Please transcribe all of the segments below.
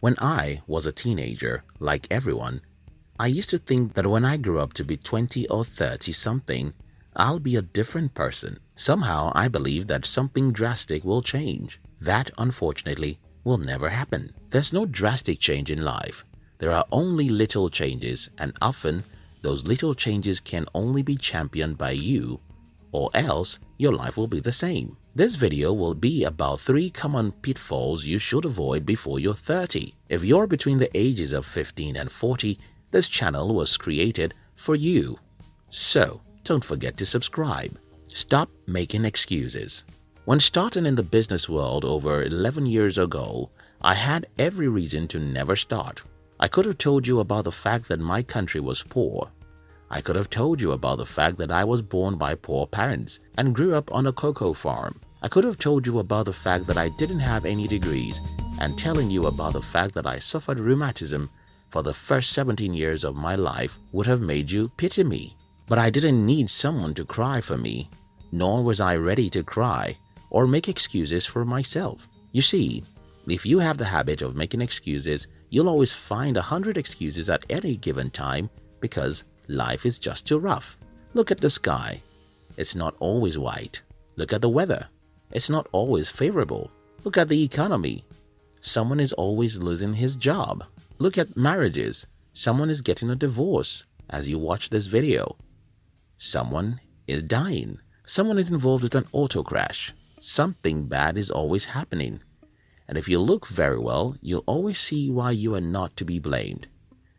When I was a teenager, like everyone, I used to think that when I grew up to be 20 or 30 something, I'll be a different person. Somehow I believe that something drastic will change. That, unfortunately, will never happen. There's no drastic change in life. There are only little changes, and often those little changes can only be championed by you, or else your life will be the same. This video will be about 3 common pitfalls you should avoid before you're 30. If you're between the ages of 15 and 40, this channel was created for you. So, don't forget to subscribe. Stop making excuses. When starting in the business world over 11 years ago, I had every reason to never start. I could have told you about the fact that my country was poor. I could have told you about the fact that I was born by poor parents and grew up on a cocoa farm. I could have told you about the fact that I didn't have any degrees, and telling you about the fact that I suffered rheumatism for the first 17 years of my life would have made you pity me. But I didn't need someone to cry for me, nor was I ready to cry or make excuses for myself. You see, if you have the habit of making excuses, you'll always find 100 excuses at any given time because life is just too rough. Look at the sky. It's not always white. Look at the weather. It's not always favorable. Look at the economy. Someone is always losing his job. Look at marriages. Someone is getting a divorce as you watch this video. Someone is dying. Someone is involved with an auto crash. Something bad is always happening. And if you look very well, you'll always see why you are not to be blamed.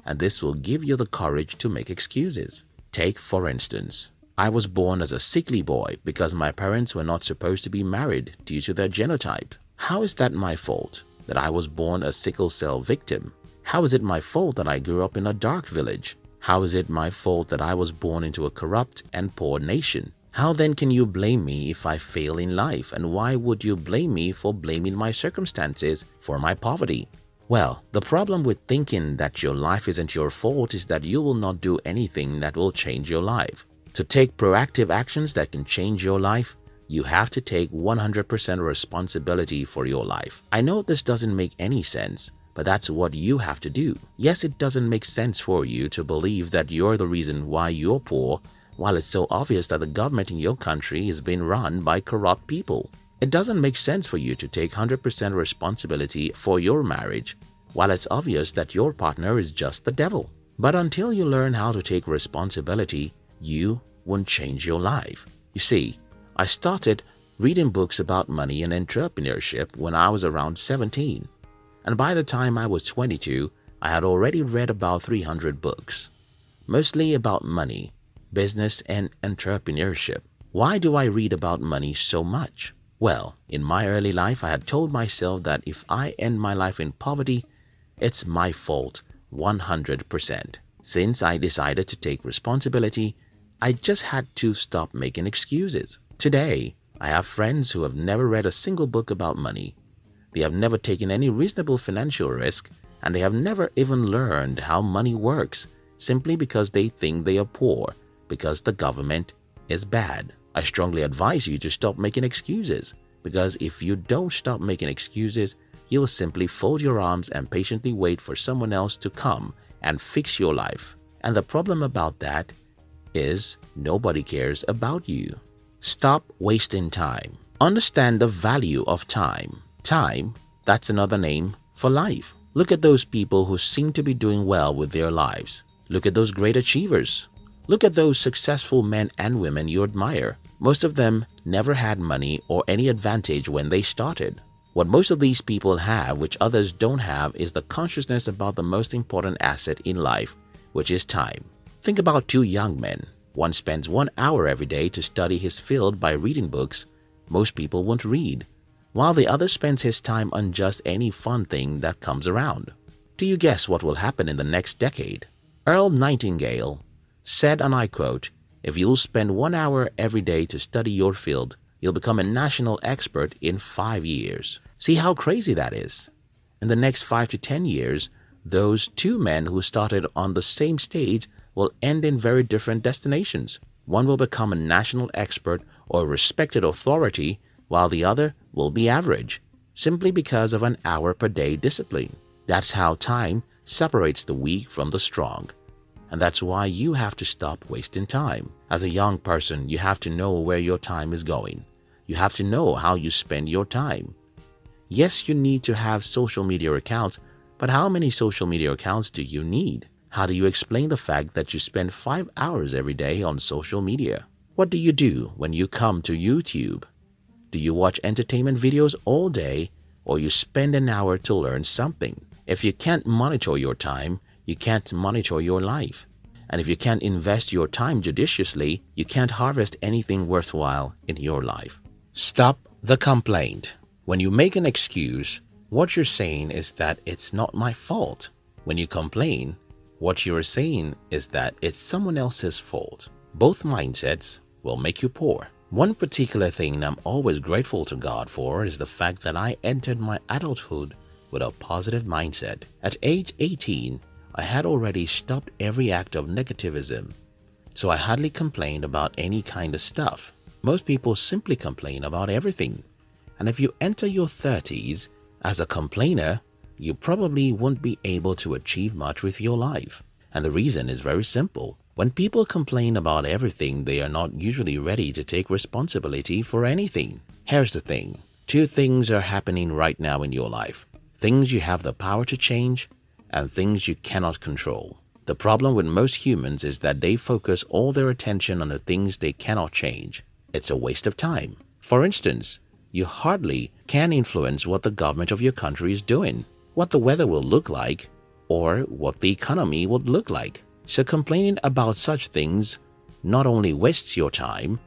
And this will give you the courage to make excuses. Take, for instance, I was born as a sickly boy because my parents were not supposed to be married due to their genotype. How is that my fault that I was born a sickle cell victim? How is it my fault that I grew up in a dark village? How is it my fault that I was born into a corrupt and poor nation? How then can you blame me if I fail in life, and why would you blame me for blaming my circumstances for my poverty? Well, the problem with thinking that your life isn't your fault is that you will not do anything that will change your life. To take proactive actions that can change your life, you have to take 100% responsibility for your life. I know this doesn't make any sense, but that's what you have to do. Yes, it doesn't make sense for you to believe that you're the reason why you're poor, while it's so obvious that the government in your country is being run by corrupt people. It doesn't make sense for you to take 100% responsibility for your marriage, while it's obvious that your partner is just the devil. But until you learn how to take responsibility, you won't change your life. You see, I started reading books about money and entrepreneurship when I was around 17. And by the time I was 22, I had already read about 300 books, mostly about money, business, and entrepreneurship. Why do I read about money so much? Well, in my early life, I had told myself that if I end my life in poverty, it's my fault 100%. Since I decided to take responsibility, I just had to stop making excuses. Today, I have friends who have never read a single book about money. They have never taken any reasonable financial risk, and they have never even learned how money works, simply because they think they are poor because the government is bad. I strongly advise you to stop making excuses, because if you don't stop making excuses, you will simply fold your arms and patiently wait for someone else to come and fix your life. And the problem about that is nobody cares about you. Stop wasting time. Understand the value of time. Time, that's another name for life. Look at those people who seem to be doing well with their lives. Look at those great achievers. Look at those successful men and women you admire. Most of them never had money or any advantage when they started. What most of these people have, which others don't have, is the consciousness about the most important asset in life, which is time. Think about 2 young men. One spends 1 hour every day to study his field by reading books most people won't read, while the other spends his time on just any fun thing that comes around. Do you guess what will happen in the next decade? Earl Nightingale said, and I quote, "If you'll spend 1 hour every day to study your field, you'll become a national expert in 5 years." See how crazy that is? In the next 5 to 10 years, those 2 men who started on the same stage will end in very different destinations. One will become a national expert or a respected authority, while the other will be average, simply because of an hour per day discipline. That's how time separates the weak from the strong. And that's why you have to stop wasting time. As a young person, you have to know where your time is going. You have to know how you spend your time. Yes, you need to have social media accounts, but how many social media accounts do you need? How do you explain the fact that you spend 5 hours every day on social media? What do you do when you come to YouTube? Do you watch entertainment videos all day, or you spend an hour to learn something? If you can't monitor your time, you can't monitor your life. And if you can't invest your time judiciously, you can't harvest anything worthwhile in your life. Stop the complaint. When you make an excuse, what you're saying is that it's not my fault. When you complain, what you're saying is that it's someone else's fault. Both mindsets will make you poor. One particular thing I'm always grateful to God for is the fact that I entered my adulthood with a positive mindset. At age 18, I had already stopped every act of negativism, so I hardly complained about any kind of stuff. Most people simply complain about everything. And if you enter your 30s as a complainer, you probably won't be able to achieve much with your life. And the reason is very simple. When people complain about everything, they are not usually ready to take responsibility for anything. Here's the thing. 2 things are happening right now in your life. Things you have the power to change and things you cannot control. The problem with most humans is that they focus all their attention on the things they cannot change. It's a waste of time. For instance, you hardly can influence what the government of your country is doing, what the weather will look like, or what the economy would look like. So complaining about such things not only wastes your time,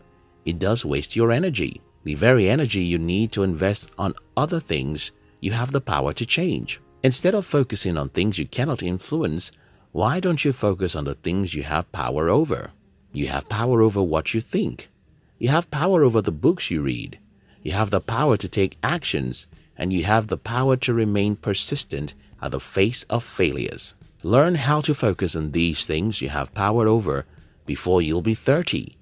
it does waste your energy. The very energy you need to invest on other things you have the power to change. Instead of focusing on things you cannot influence, why don't you focus on the things you have power over? You have power over what you think. You have power over the books you read. You have the power to take actions, and you have the power to remain persistent at the face of failures. Learn how to focus on these things you have power over before you'll be 30,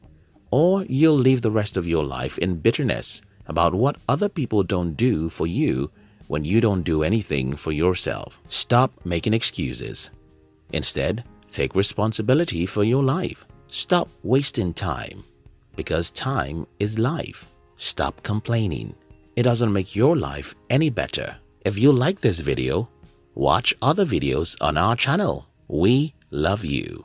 or you'll live the rest of your life in bitterness about what other people don't do for you when you don't do anything for yourself. Stop making excuses. Instead, take responsibility for your life. Stop wasting time, because time is life. Stop complaining. It doesn't make your life any better. If you like this video, watch other videos on our channel. We love you.